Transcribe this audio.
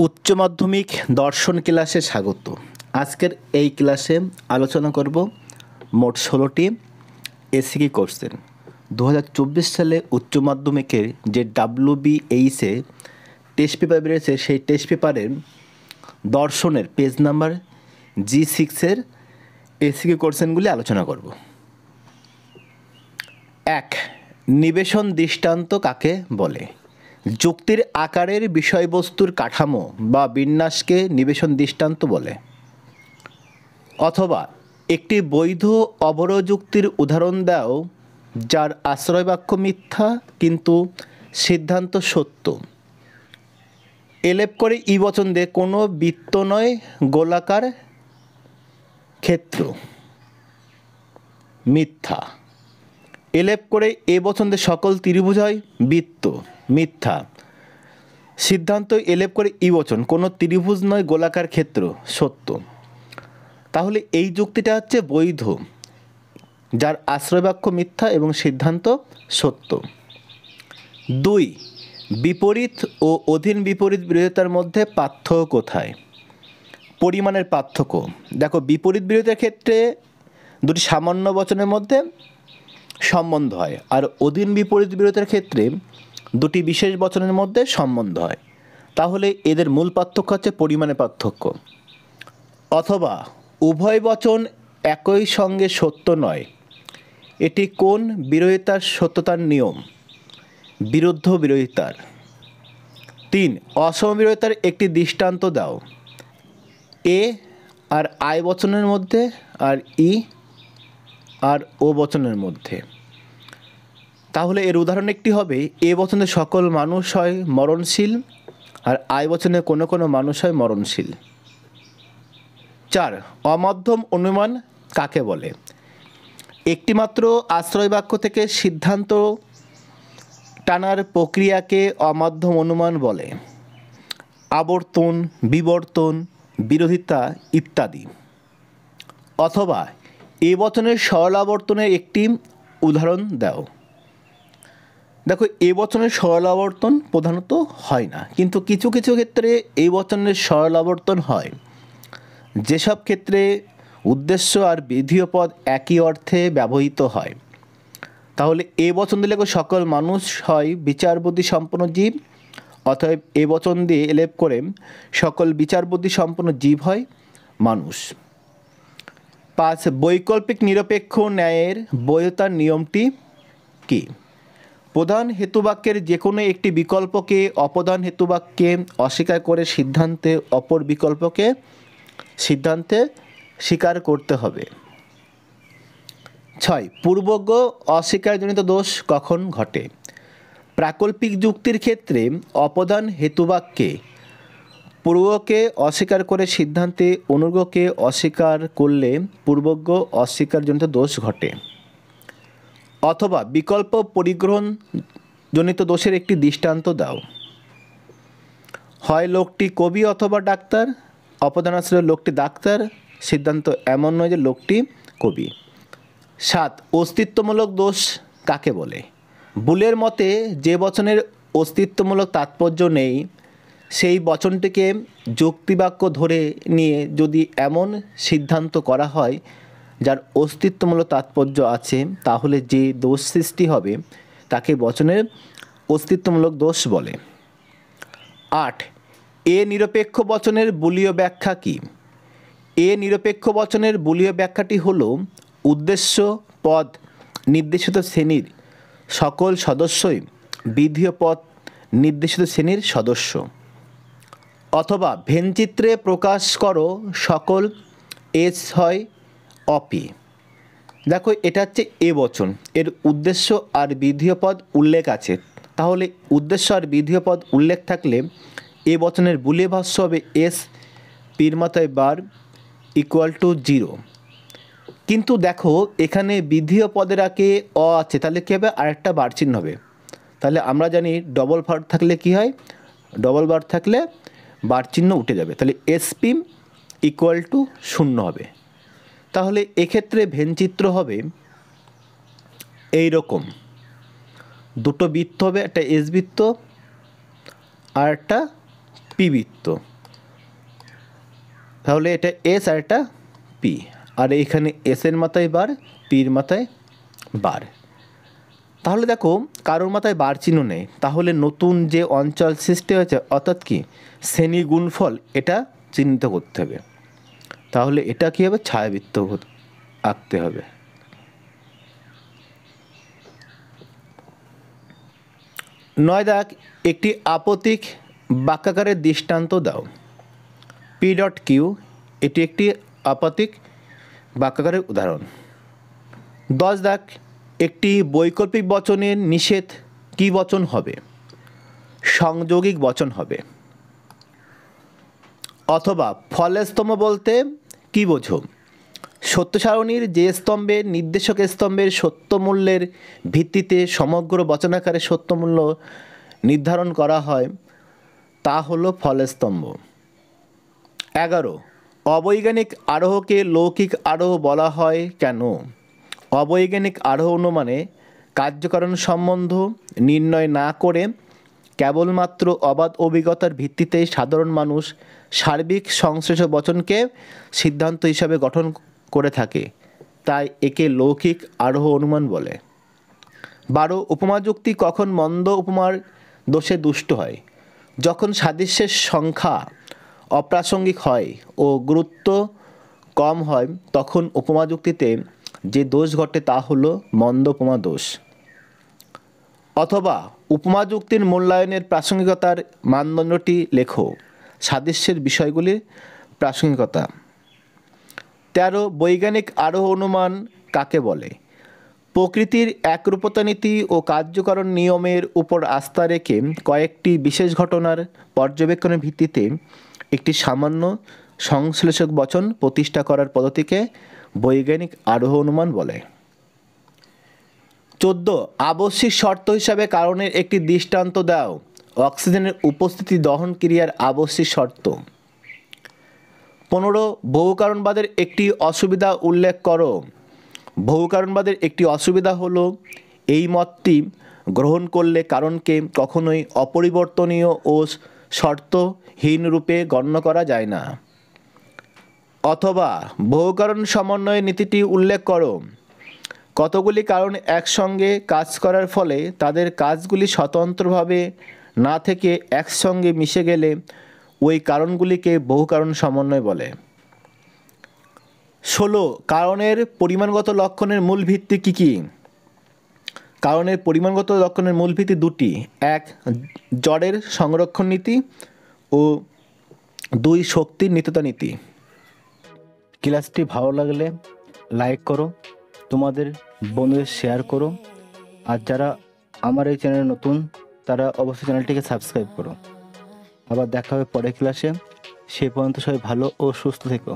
উচ্চ মাধ্যমিক দর্শন ক্লাসে স্বাগত। আজকের এই ক্লাসে আলোচনা করব মোট 16টি এসিকি কোশ্চেন। 2024 সালে উচ্চ মাধ্যমিকের যে WBHE টেস্ট পেপার বেরিয়েছে, সেই টেস্ট পেপারের দর্শনের পেজ নাম্বার G6 এসিকি কোশ্চেনগুলি আলোচনা করব। 1. নিবেশন দৃষ্টান্ত কাকে বলে? যুক্তির আকারের বিষয়বস্তুর কাঠামো বা বিন্যাসকে নিবেশন দৃষ্টান্ত বলে। অথবা একটি বৈধ অবরোধ যুক্তির উদাহরণ দাও যার আশ্রয় বাক্য মিথ্যা কিন্তু সিদ্ধান্ত সত্য। এলেপ করে ই বচন দিয়ে কোনো বৃত্ত নয় গোলাকার ক্ষেত্র মিথ্যা। এলেপ করে এ বচন দিয়ে সকল ত্রিভুজ হয় বৃত্ত মিথ্যা। সিদ্ধান্ত এলেপ করে ই বচন কোনো ত্রিভুজ নয় গোলাকার ক্ষেত্র সত্য। তাহলে এই যুক্তিটা হচ্ছে বৈধ, যার আশ্রয় বাক্য মিথ্যা এবং সিদ্ধান্ত সত্য। 2. বিপরীত ও অধীন বিপরীত বিরোধিতার মধ্যে পার্থক্য কোথায়? পরিমাণের পার্থক্য। দেখো, বিপরীত বিরোধিতার ক্ষেত্রে দুটি সামান্য বচনের মধ্যে সম্বন্ধ হয়, আর অধীন বিপরীত বিরোধিতার ক্ষেত্রে দুটি বিশেষ বচনের মধ্যে সম্বন্ধ হয়। তাহলে এদের মূল পার্থক্য হচ্ছে পরিমাণে পার্থক্য। অথবা উভয় বচন একই সঙ্গে সত্য নয়, এটি কোন বিরোধিতার সত্যতার নিয়ম? বিরুদ্ধ বিরোধিতার। 3. অসম বিরোধিতার একটি দৃষ্টান্ত দাও। এ আর আই বচনের মধ্যে আর ই আর ও বচনের মধ্যে। তাহলে এর উদাহরণ একটি হবে, এ বচনে সকল মানুষ হয় মরণশীল আর আই বচনে কোনো কোনো মানুষ হয় মরণশীল। 4. অমাধ্যম অনুমান কাকে বলে? একটিমাত্র আশ্রয় বাক্য থেকে সিদ্ধান্ত টানার প্রক্রিয়াকে অমাধ্যম অনুমান বলে। আবর্তন, বিবর্তন, বিরোধিতা ইত্যাদি। অথবা এ বচনের সরল আবর্তনের একটি উদাহরণ দাও। দেখো, এ বচনের সরল আবর্তন প্রধানত হয় না, কিন্তু কিছু কিছু ক্ষেত্রে এই বচনের সরল আবর্তন হয়। যেসব ক্ষেত্রে উদ্দেশ্য আর বিধেয় পদ একই অর্থে ব্যবহৃত হয়। তাহলে এ বচন দিলে সকল মানুষ হয় বিচারবুদ্ধি সম্পন্ন জীব, অতএব এ বচন দিয়ে এলেপ করে সকল বিচারবুদ্ধি সম্পন্ন জীব হয় মানুষ। 5. বৈকল্পিক নিরপেক্ষ ন্যায়ের বৈধতার নিয়মটি কী? প্রধান হেতুবাক্যের যে কোনো একটি বিকল্পকে অপ্রধান হেতুবাক্যে অস্বীকার করে সিদ্ধান্তে অপর বিকল্পকে সিদ্ধান্তে স্বীকার করতে হবে। 6. পূর্বজ্ঞ অস্বীকারজনিত দোষ কখন ঘটে? প্রাকল্পিক যুক্তির ক্ষেত্রে অপ্রধান হেতুবাক্যে পূর্বকে অস্বীকার করে সিদ্ধান্তে অনুজ্ঞকে অস্বীকার করলে পূর্বজ্ঞ অস্বীকারজনিত দোষ ঘটে। অথবা বিকল্প পরিগ্রহণজনিত দোষের একটি দৃষ্টান্ত দাও। হয় লোকটি কবি অথবা ডাক্তার, অপ্রধান আশ্রয়ের লোকটি ডাক্তার, সিদ্ধান্ত এমন নয় যে লোকটি কবি। 7. অস্তিত্বমূলক দোষ কাকে বলে? বুলের মতে যে বচনের অস্তিত্বমূলক তাৎপর্য নেই, সেই বচনটিকে যুক্তিবাক্য ধরে নিয়ে যদি এমন সিদ্ধান্ত করা হয় যার অস্তিত্বমূলক তাৎপর্য আছে, তাহলে যে দোষ সৃষ্টি হবে তাকে বচনের অস্তিত্বমূলক দোষ বলে। 8. এ নিরপেক্ষ বচনের বুলীয় ব্যাখ্যা কী? এ নিরপেক্ষ বচনের বুলীয় ব্যাখ্যাটি হল উদ্দেশ্য পদ নির্দেশিত শ্রেণীর সকল সদস্যই বিধেয় পদ নির্দেশিত শ্রেণীর সদস্য। অথবা ভেনচিত্রে প্রকাশ করো সকল এস হয় অপি। দেখো, এটা হচ্ছে এ বচন, এর উদ্দেশ্য আর বিধেয় পদ উল্লেখ আছে। তাহলে উদ্দেশ্য আর বিধেয় পদ উল্লেখ থাকলে এ বচনের বুলীয় ভাষ্য হবে এস পির মাথায় বার ইকুয়াল টু 0। কিন্তু দেখো, এখানে বিধেয় পদের আগে অ আছে, তাহলে কী হবে? আরেকটা বার চিহ্ন হবে। তাহলে আমরা জানি ডবল বার থাকলে কি হয়? ডবল বার থাকলে বার চিহ্ন উঠে যাবে, তাহলে এসপি ইকুয়াল টু 0 হবে। তাহলে এক্ষেত্রে ভেনচিত্র হবে এই রকম, দুটো বৃত্ত হবে, একটা এস বৃত্ত আর একটা পি বৃত্ত। তাহলে এটা এস আর এটা পি, আর এইখানে এসের মাথায় বার, পির মাথায় বার। তাহলে দেখো কারোর মাথায় বার চিহ্ন নেই, তাহলে নতুন যে অঞ্চল সৃষ্টি হয়েছে অর্থাৎ কি শ্রেণী গুণফল, এটা চিহ্নিত করতে হবে। তাহলে এটা কী হবে, ছায়াবৃত্ত আঁকতে হবে। নয় দাগ, একটি আপতিক বাক্যাকারের দৃষ্টান্ত দাও। পি ডট কিউ এটি একটি আপতিক বাক্যাকারের উদাহরণ। 10 দাগ, একটি বৈকল্পিক বচনের নিষেধ কী বচন হবে? সংযোগিক বচন হবে। অথবা ফলের স্তম্ভ বলতে কী বোঝো? সত্য সারণীর যে স্তম্ভে নির্দেশক স্তম্ভের সত্য মূল্যের ভিত্তিতে সমগ্র বচনাকারে সত্য মূল্য নির্ধারণ করা হয় তা হলো ফলের স্তম্ভ। 11, অবৈজ্ঞানিক আরোহকে লৌকিক আরোহ বলা হয় কেন? অবৈজ্ঞানিক আরোহ অনুমানে কার্যকারণ সম্বন্ধ নির্ণয় না করে কেবলমাত্র অবাধ অভিজ্ঞতার ভিত্তিতে সাধারণ মানুষ সার্বিক সংশ্লেষ বচনকে সিদ্ধান্ত হিসাবে গঠন করে থাকে, তাই একে লৌকিক আরোহ অনুমান বলে। 12, উপমা যুক্তি কখন মন্দ উপমার দোষে দুষ্ট হয়? যখন সাদৃশ্যের সংখ্যা অপ্রাসঙ্গিক হয় ও গুরুত্ব কম হয় তখন উপমা যুক্তিতে যে দোষ ঘটে তা হলো মন্দ উপমা দোষ। অথবা উপমা যুক্তির মূল্যায়নের প্রাসঙ্গিকতার মানদণ্ডটি লেখো। সাদৃশ্যের বিষয়গুলির প্রাসঙ্গিকতা। 13, বৈজ্ঞানিক আরোহ অনুমান কাকে বলে? প্রকৃতির একরূপতা নীতি ও কার্যকরণ নিয়মের উপর আস্থা রেখে কয়েকটি বিশেষ ঘটনার পর্যবেক্ষণের ভিত্তিতে একটি সামান্য সংশ্লেষক বচন প্রতিষ্ঠা করার পদ্ধতিকে বৈজ্ঞানিক আরোহ অনুমান বলে। 14, আবশ্যিক শর্ত হিসাবে কারণের একটি দৃষ্টান্ত দাও। অক্সিজেনের উপস্থিতি দহন ক্রিয়ার আবশ্যিক শর্ত। 15, বহুকারণবাদের একটি অসুবিধা উল্লেখ করো। বহুকারণবাদের একটি অসুবিধা হলো এই মতটি গ্রহণ করলে কারণকে কখনোই অপরিবর্তনীয় ও শর্তহীন রূপে গণ্য করা যায় না। অথবা বহুকারণ সমন্বয় নীতিটি উল্লেখ করো। কতগুলি কারণ একসঙ্গে কাজ করার ফলে তাদের কাজগুলি স্বতন্ত্রভাবে না থেকে একসঙ্গে মিশে গেলে ওই কারণগুলিকে বহুকারণ সমন্বয় বলে। 16, কারণের পরিমাণগত লক্ষণের মূল ভিত্তি কী কী? কারণের পরিমাণগত লক্ষণের মূল ভিত্তি দুটি, 1 জড়ের সংরক্ষণ নীতি ও 2 শক্তির নিত্যতা নীতি। ক্লাসটি ভালো লাগলে লাইক করো, তোমাদের বন্ধুদের শেয়ার করো, আর যারা আমার এই চ্যানেলে নতুন তারা অবশ্যই চ্যানেলটিকে সাবস্ক্রাইব করো। আবার দেখা হবে পরের ক্লাসে। সে পর্যন্ত সবাই ভালো ও সুস্থ থেকো।